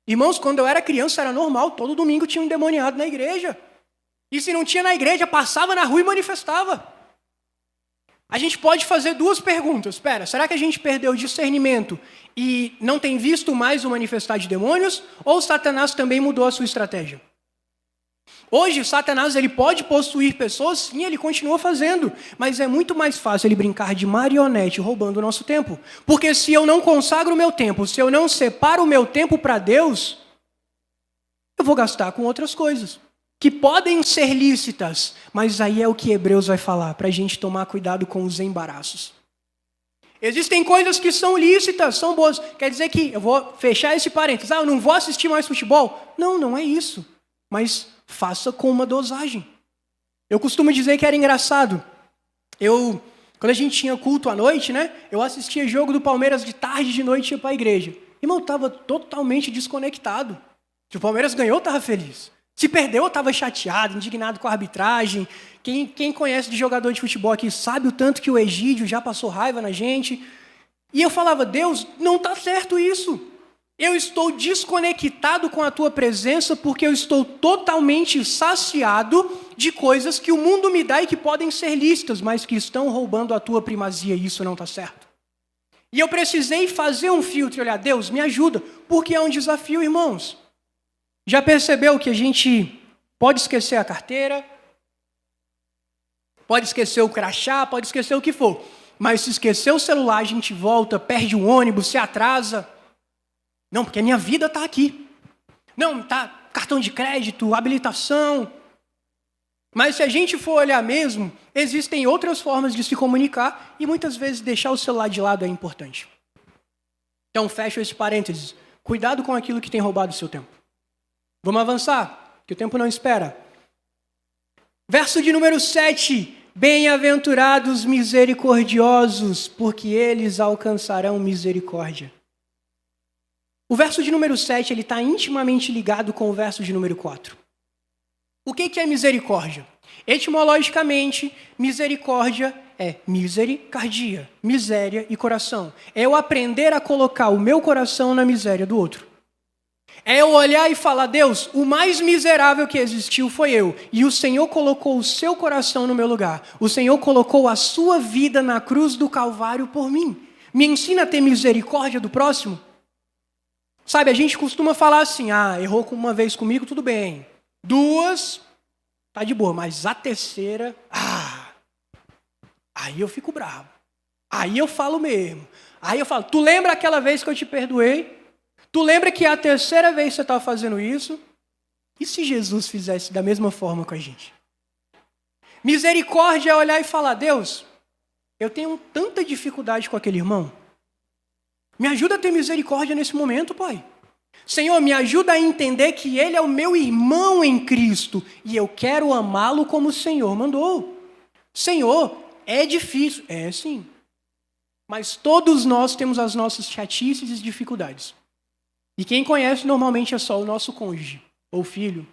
Irmãos, quando eu era criança era normal, todo domingo tinha um endemoniado na igreja. E se não tinha na igreja, passava na rua e manifestava. A gente pode fazer 2 perguntas. Espera, será que a gente perdeu o discernimento e não tem visto mais o manifestar de demônios? Ou Satanás também mudou a sua estratégia? Hoje, Satanás ele pode possuir pessoas, sim, ele continua fazendo. Mas é muito mais fácil ele brincar de marionete roubando o nosso tempo. Porque se eu não consagro o meu tempo, se eu não separo o meu tempo para Deus, eu vou gastar com outras coisas. que podem ser lícitas, mas aí é o que Hebreus vai falar, para a gente tomar cuidado com os embaraços. Existem coisas que são lícitas, são boas. Quer dizer que, eu vou fechar esse parênteses, eu não vou assistir mais futebol? Não, não é isso. Mas faça com uma dosagem. Eu costumo dizer que era engraçado. Quando a gente tinha culto à noite, né? Eu assistia jogo do Palmeiras de tarde, de noite, ia para a igreja. Irmão, eu estava totalmente desconectado. Se o Palmeiras ganhou, eu estava feliz. Se perdeu, eu estava chateado, indignado com a arbitragem. Quem conhece de jogador de futebol aqui sabe o tanto que o Egídio já passou raiva na gente. E eu falava, Deus, não está certo isso. Eu estou desconectado com a tua presença porque eu estou totalmente saciado de coisas que o mundo me dá e que podem ser lícitas, mas que estão roubando a tua primazia e isso não está certo. E eu precisei fazer um filtro e olhar, Deus, me ajuda, porque é um desafio, irmãos. Já percebeu que a gente pode esquecer a carteira, pode esquecer o crachá, pode esquecer o que for, mas se esquecer o celular, a gente volta, perde um ônibus, se atrasa. Não, porque a minha vida está aqui. Não, está cartão de crédito, habilitação. Mas se a gente for olhar mesmo, existem outras formas de se comunicar e muitas vezes deixar o celular de lado é importante. Então, fecho esse parênteses. Cuidado com aquilo que tem roubado o seu tempo. Vamos avançar, que o tempo não espera. Verso de número 7. Bem-aventurados misericordiosos, porque eles alcançarão misericórdia. O verso de número 7 ele está intimamente ligado com o verso de número 4. O que é misericórdia? Etimologicamente, misericórdia é misericardia, miséria e coração. É eu aprender a colocar o meu coração na miséria do outro. É eu olhar e falar, Deus, o mais miserável que existiu foi eu. E o Senhor colocou o seu coração no meu lugar. O Senhor colocou a sua vida na cruz do Calvário por mim. Me ensina a ter misericórdia do próximo. Sabe, a gente costuma falar assim, errou uma vez comigo, tudo bem. 2, tá de boa, mas a terceira, aí eu fico bravo. Aí eu falo mesmo. Aí eu falo, tu lembra aquela vez que eu te perdoei? Tu lembra que é a terceira vez que você está fazendo isso? E se Jesus fizesse da mesma forma com a gente? Misericórdia é olhar e falar, Deus, eu tenho tanta dificuldade com aquele irmão. Me ajuda a ter misericórdia nesse momento, Pai. Senhor, me ajuda a entender que ele é o meu irmão em Cristo e eu quero amá-lo como o Senhor mandou. Senhor, é difícil. É sim. Mas todos nós temos as nossas chatices e dificuldades. E quem conhece normalmente é só o nosso cônjuge ou filho.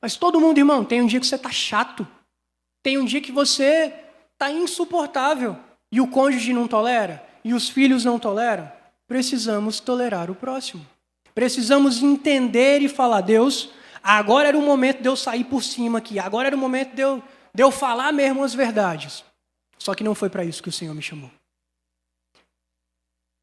Mas todo mundo, irmão, tem um dia que você está chato. Tem um dia que você está insuportável. E o cônjuge não tolera. E os filhos não toleram. Precisamos tolerar o próximo. Precisamos entender e falar, Deus, agora era o momento de eu sair por cima aqui. Agora era o momento de eu falar mesmo as verdades. Só que não foi para isso que o Senhor me chamou.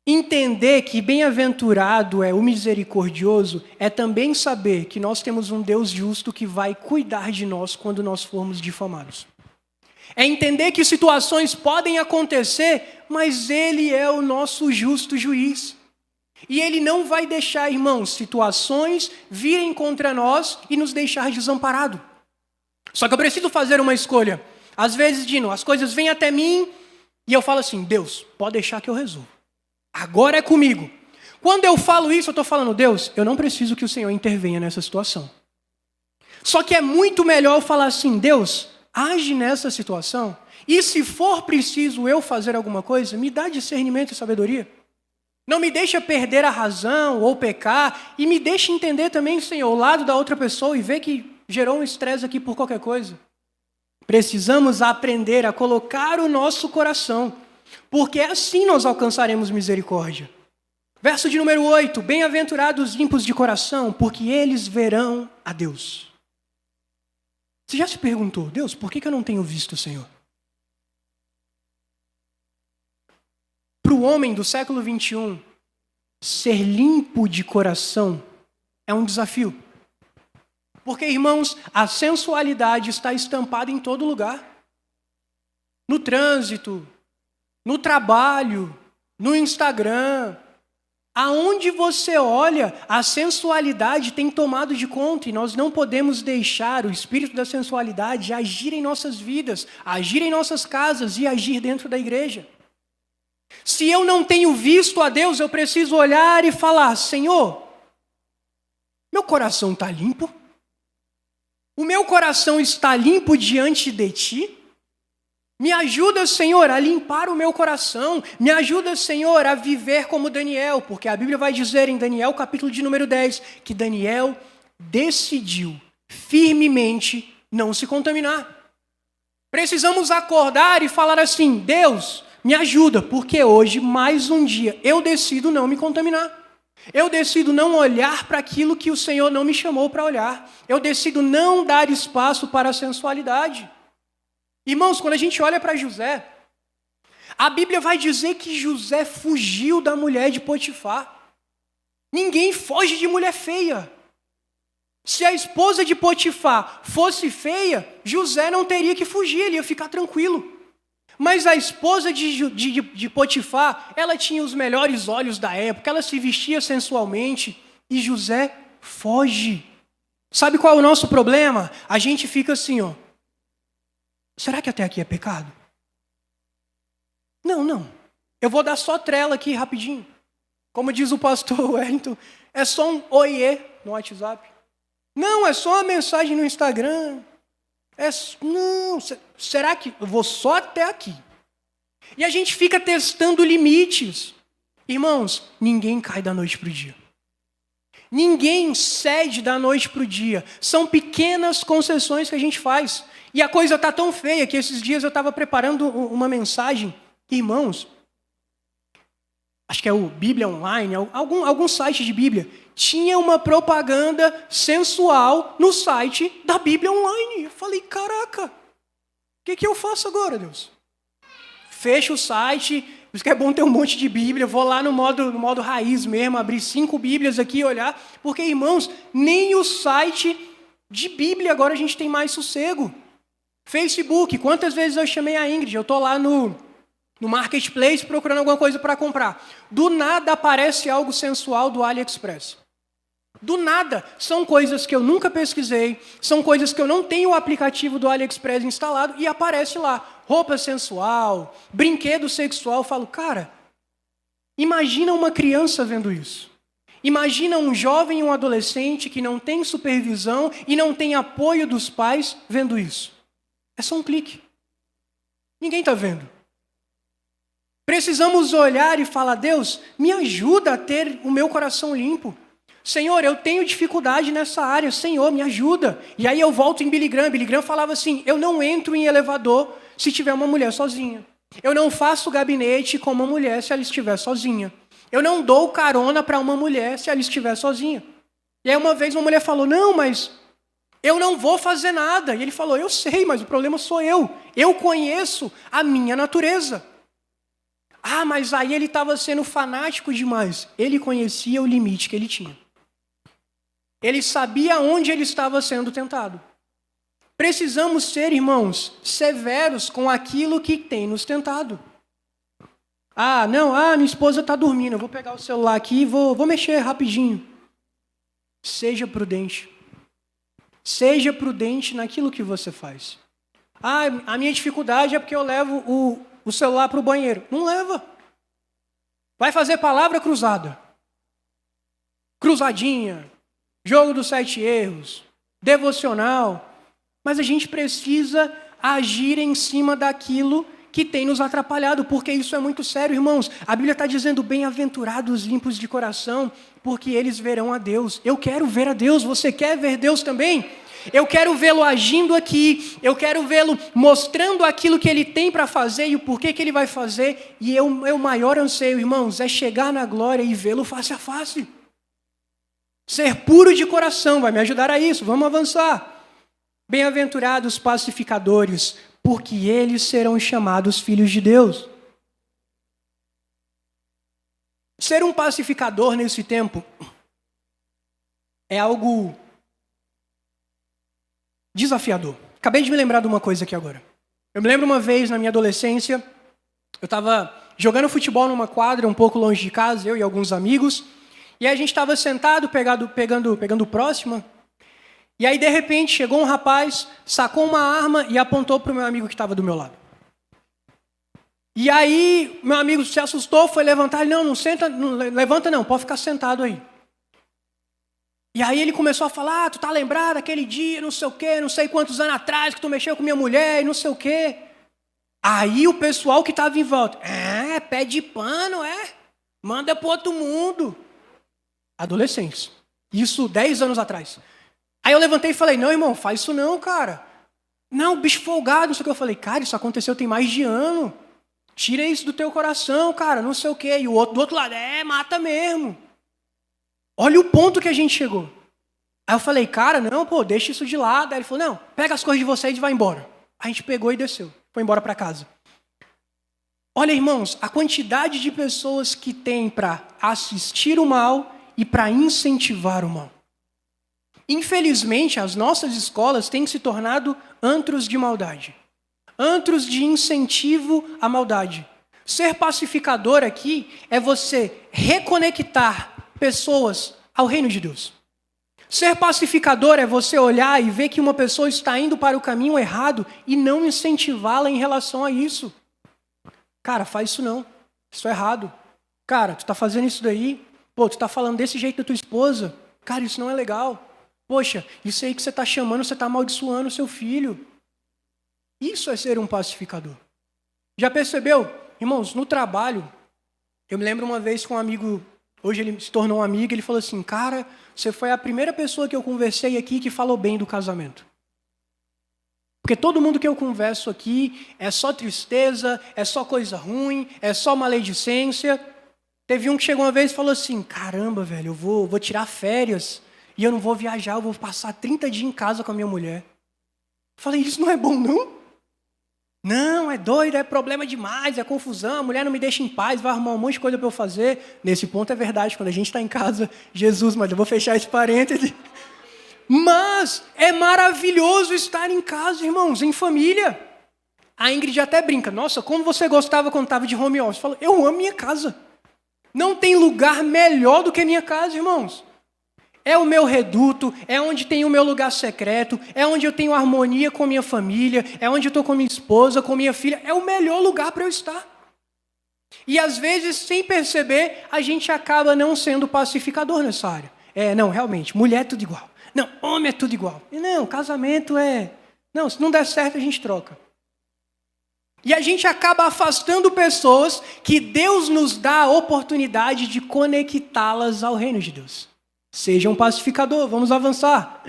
Entender que bem-aventurado é o misericordioso é também saber que nós temos um Deus justo que vai cuidar de nós quando nós formos difamados. É entender que situações podem acontecer, mas Ele é o nosso justo juiz. E Ele não vai deixar, irmãos, situações virem contra nós e nos deixar desamparados. Só que eu preciso fazer uma escolha. Às vezes, Dino, as coisas vêm até mim e eu falo assim, Deus, pode deixar que eu resolvo. Agora é comigo. Quando eu falo isso, eu estou falando, Deus, eu não preciso que o Senhor intervenha nessa situação. Só que é muito melhor eu falar assim, Deus, age nessa situação. E se for preciso eu fazer alguma coisa, me dá discernimento e sabedoria. Não me deixa perder a razão ou pecar. E me deixa entender também, Senhor, o lado da outra pessoa e ver que gerou um estresse aqui por qualquer coisa. Precisamos aprender a colocar o nosso coração, porque assim nós alcançaremos misericórdia. Verso de número 8. Bem-aventurados os limpos de coração, porque eles verão a Deus. Você já se perguntou, Deus, por que eu não tenho visto o Senhor? Para o homem do século 21, ser limpo de coração é um desafio. Porque, irmãos, a sensualidade está estampada em todo lugar. No trânsito, no trabalho, no Instagram. Aonde você olha, a sensualidade tem tomado de conta e nós não podemos deixar o espírito da sensualidade agir em nossas vidas, agir em nossas casas e agir dentro da igreja. Se eu não tenho visto a Deus, eu preciso olhar e falar: Senhor, meu coração está limpo? O meu coração está limpo diante de Ti? Me ajuda, Senhor, a limpar o meu coração. Me ajuda, Senhor, a viver como Daniel. Porque a Bíblia vai dizer em Daniel, capítulo de número 10, que Daniel decidiu firmemente não se contaminar. Precisamos acordar e falar assim: Deus, me ajuda, porque hoje, mais um dia, eu decido não me contaminar. Eu decido não olhar para aquilo que o Senhor não me chamou para olhar. Eu decido não dar espaço para a sensualidade. Irmãos, quando a gente olha para José, a Bíblia vai dizer que José fugiu da mulher de Potifar. Ninguém foge de mulher feia. Se a esposa de Potifar fosse feia, José não teria que fugir, ele ia ficar tranquilo. Mas a esposa de Potifar, ela tinha os melhores olhos da época, ela se vestia sensualmente, e José foge. Sabe qual é o nosso problema? A gente fica assim, ó. Será que até aqui é pecado? Não. Eu vou dar só trela aqui rapidinho. Como diz o pastor Wellington, é só um oiê no WhatsApp. Não, é só uma mensagem no Instagram. Não, será que eu vou só até aqui? E a gente fica testando limites. Irmãos, ninguém cai da noite para o dia. Ninguém cede da noite para o dia. São pequenas concessões que a gente faz. E a coisa está tão feia que esses dias eu estava preparando uma mensagem. Irmãos, acho que é o Bíblia Online, algum site de Bíblia, tinha uma propaganda sensual no site da Bíblia Online. Eu falei, caraca, o que eu faço agora, Deus? Fecho o site, por isso que é bom ter um monte de Bíblia, vou lá no modo raiz mesmo, abrir 5 Bíblias aqui e olhar, porque, irmãos, nem o site de Bíblia agora a gente tem mais sossego. Facebook, quantas vezes eu chamei a Ingrid, eu estou lá no Marketplace procurando alguma coisa para comprar. Do nada aparece algo sensual do AliExpress. Do nada. São coisas que eu nunca pesquisei, são coisas que eu não tenho o aplicativo do AliExpress instalado e aparece lá. Roupa sensual, brinquedo sexual. Eu falo, cara, imagina uma criança vendo isso. Imagina um jovem e um adolescente que não tem supervisão e não tem apoio dos pais vendo isso. É só um clique. Ninguém está vendo. Precisamos olhar e falar, Deus, me ajuda a ter o meu coração limpo. Senhor, eu tenho dificuldade nessa área. Senhor, me ajuda. E aí eu volto em Billy Graham. Billy Graham falava assim, eu não entro em elevador se tiver uma mulher sozinha. Eu não faço gabinete com uma mulher se ela estiver sozinha. Eu não dou carona para uma mulher se ela estiver sozinha. E aí uma vez uma mulher falou, não, mas eu não vou fazer nada. E ele falou, eu sei, mas o problema sou eu. Eu conheço a minha natureza. Ah, mas aí ele estava sendo fanático demais. Ele conhecia o limite que ele tinha. Ele sabia onde ele estava sendo tentado. Precisamos ser, irmãos, severos com aquilo que tem nos tentado. Minha esposa está dormindo. Eu vou pegar o celular aqui e vou mexer rapidinho. Seja prudente. Seja prudente naquilo que você faz. A minha dificuldade é porque eu levo o celular para o banheiro. Não leva. Vai fazer palavra cruzada. Cruzadinha. Jogo dos 7 erros. Devocional. Mas a gente precisa agir em cima daquilo que tem nos atrapalhado, porque isso é muito sério, irmãos. A Bíblia está dizendo, bem-aventurados os limpos de coração, porque eles verão a Deus. Eu quero ver a Deus. Você quer ver Deus também? Eu quero vê-lo agindo aqui, eu quero vê-lo mostrando aquilo que ele tem para fazer e o porquê que ele vai fazer. E o maior anseio, irmãos, é chegar na glória e vê-lo face a face. Ser puro de coração vai me ajudar a isso. Vamos avançar. Bem-aventurados os pacificadores, porque eles serão chamados filhos de Deus. Ser um pacificador nesse tempo é algo desafiador. Acabei de me lembrar de uma coisa aqui agora. Eu me lembro uma vez, na minha adolescência, eu estava jogando futebol numa quadra um pouco longe de casa, eu e alguns amigos. E aí a gente estava sentado, pegando próxima. E aí, de repente, chegou um rapaz, sacou uma arma e apontou para o meu amigo que estava do meu lado. E aí, meu amigo se assustou, foi levantar. Ele, não senta, não levanta não, pode ficar sentado aí. E aí ele começou a falar, tu tá lembrado daquele dia, não sei o quê, não sei quantos anos atrás que tu mexeu com minha mulher e não sei o quê. Aí o pessoal que estava em volta, pé de pano, manda pro outro mundo. Adolescentes. Isso 10 anos atrás. Aí eu levantei e falei, não, irmão, faz isso não, cara. Não, bicho folgado, não sei o que. Eu falei, cara, isso aconteceu tem mais de ano. Tira isso do teu coração, cara, não sei o quê. E o outro do outro lado, mata mesmo. Olha o ponto que a gente chegou. Aí eu falei, cara, não, pô, deixa isso de lado. Aí ele falou, não, pega as coisas de vocês e vai embora. A gente pegou e desceu, foi embora para casa. Olha, irmãos, a quantidade de pessoas que tem para assistir o mal e para incentivar o mal. Infelizmente, as nossas escolas têm se tornado antros de maldade. Antros de incentivo à maldade. Ser pacificador aqui é você reconectar pessoas ao reino de Deus. Ser pacificador é você olhar e ver que uma pessoa está indo para o caminho errado e não incentivá-la em relação a isso. Cara, faz isso não. Isso é errado. Cara, tu está fazendo isso daí. Pô, tu está falando desse jeito da tua esposa. Cara, isso não é legal. Poxa, isso aí que você está chamando, você está amaldiçoando o seu filho. Isso é ser um pacificador. Já percebeu? Irmãos, no trabalho, eu me lembro uma vez com um amigo, hoje ele se tornou um amigo, ele falou assim, cara, você foi a primeira pessoa que eu conversei aqui que falou bem do casamento. Porque todo mundo que eu converso aqui é só tristeza, é só coisa ruim, é só maledicência. Teve um que chegou uma vez e falou assim, caramba, velho, eu vou tirar férias e eu não vou viajar, eu vou passar 30 dias em casa com a minha mulher. Eu falei, isso não é bom, não? Não, é doido, é problema demais, é confusão, a mulher não me deixa em paz, vai arrumar um monte de coisa para eu fazer. Nesse ponto é verdade, quando a gente está em casa, Jesus, mas eu vou fechar esse parêntese. Mas é maravilhoso estar em casa, irmãos, em família. A Ingrid até brinca, nossa, como você gostava quando estava de home office? Fala, eu amo minha casa. Não tem lugar melhor do que a minha casa, irmãos. É o meu reduto, é onde tem o meu lugar secreto, é onde eu tenho harmonia com minha família, é onde eu estou com minha esposa, com minha filha. É o melhor lugar para eu estar. E às vezes, sem perceber, a gente acaba não sendo pacificador nessa área. Não, realmente, mulher é tudo igual. Não, homem é tudo igual. E não, casamento é... Não, se não der certo, a gente troca. E a gente acaba afastando pessoas que Deus nos dá a oportunidade de conectá-las ao reino de Deus. Seja um pacificador, vamos avançar.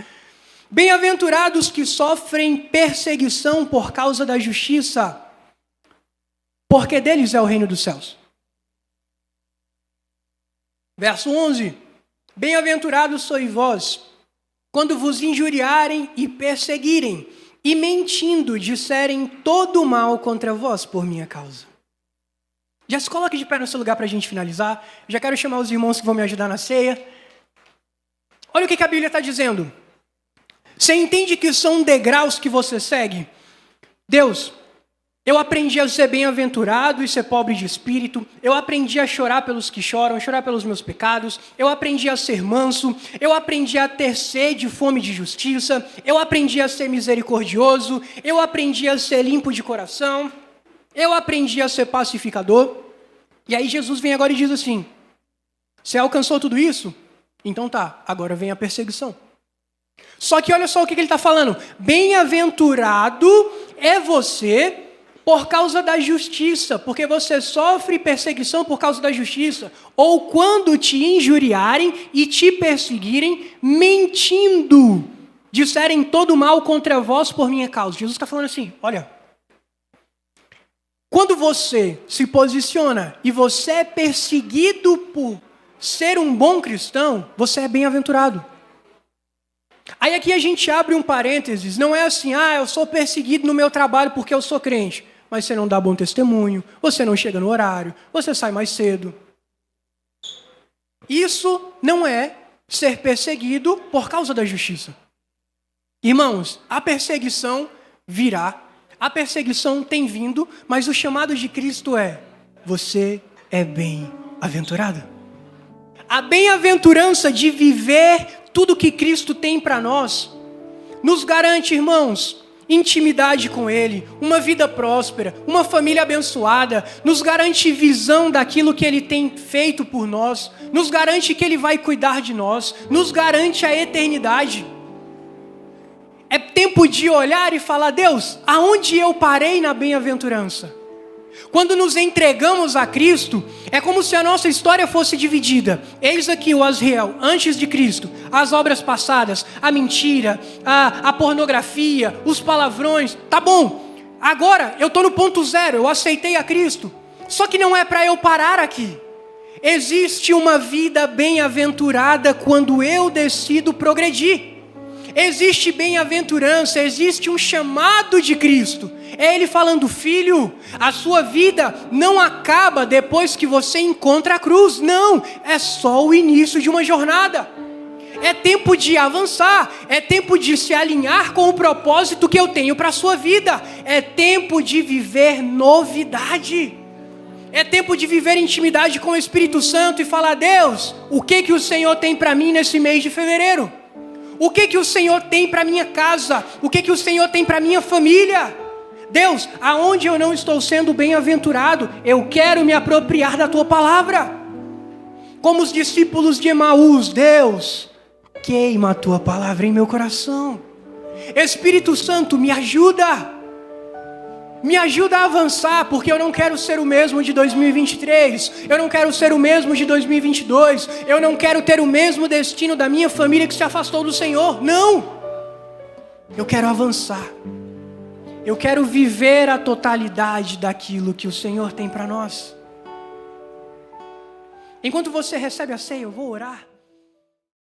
Bem-aventurados que sofrem perseguição por causa da justiça, porque deles é o reino dos céus. Verso 11. Bem-aventurados sois vós, quando vos injuriarem e perseguirem, e mentindo disserem todo o mal contra vós por minha causa. Já se coloque de pé no seu lugar para a gente finalizar. Já quero chamar os irmãos que vão me ajudar na ceia. Olha o que a Bíblia está dizendo. Você entende que são degraus que você segue? Deus, eu aprendi a ser bem-aventurado e ser pobre de espírito. Eu aprendi a chorar pelos que choram, chorar pelos meus pecados. Eu aprendi a ser manso. Eu aprendi a ter sede e fome de justiça. Eu aprendi a ser misericordioso. Eu aprendi a ser limpo de coração. Eu aprendi a ser pacificador. E aí Jesus vem agora e diz assim, você alcançou tudo isso? Então tá, agora vem a perseguição. Só que olha só o que ele está falando. Bem-aventurado é você por causa da justiça, porque você sofre perseguição por causa da justiça. Ou quando te injuriarem e te perseguirem, mentindo, disserem todo mal contra vós por minha causa. Jesus está falando assim, olha, quando você se posiciona e você é perseguido por ser um bom cristão, você é bem-aventurado. Aí aqui a gente abre um parênteses, não é assim, eu sou perseguido no meu trabalho porque eu sou crente, mas você não dá bom testemunho, você não chega no horário, você sai mais cedo. Isso não é ser perseguido por causa da justiça. Irmãos, a perseguição virá, a perseguição tem vindo, mas o chamado de Cristo é, você é bem-aventurado. A bem-aventurança de viver tudo que Cristo tem para nós nos garante, irmãos, intimidade com Ele, uma vida próspera, uma família abençoada, nos garante visão daquilo que Ele tem feito por nós, nos garante que Ele vai cuidar de nós, nos garante a eternidade. É tempo de olhar e falar: Deus, aonde eu parei na bem-aventurança? Quando nos entregamos a Cristo, é como se a nossa história fosse dividida. Eis aqui o Asriel, antes de Cristo, as obras passadas, a mentira, a pornografia, os palavrões. Tá bom, agora eu estou no ponto zero, eu aceitei a Cristo. Só que não é para eu parar aqui. Existe uma vida bem-aventurada quando eu decido progredir. Existe bem-aventurança, existe um chamado de Cristo. É Ele falando: filho, a sua vida não acaba depois que você encontra a cruz. Não, é só o início de uma jornada. É tempo de avançar, é tempo de se alinhar com o propósito que eu tenho para a sua vida. É tempo de viver novidade. É tempo de viver intimidade com o Espírito Santo e falar: Deus, o que o Senhor tem para mim nesse mês de fevereiro? O que o Senhor tem para minha casa? O que o Senhor tem para minha família? Deus, aonde eu não estou sendo bem-aventurado, eu quero me apropriar da Tua palavra. Como os discípulos de Emaús: Deus, queima a Tua palavra em meu coração. Espírito Santo, me ajuda. Me ajuda a avançar, porque eu não quero ser o mesmo de 2023, eu não quero ser o mesmo de 2022, eu não quero ter o mesmo destino da minha família que se afastou do Senhor. Não! Eu quero avançar. Eu quero viver a totalidade daquilo que o Senhor tem para nós. Enquanto você recebe a ceia, eu vou orar.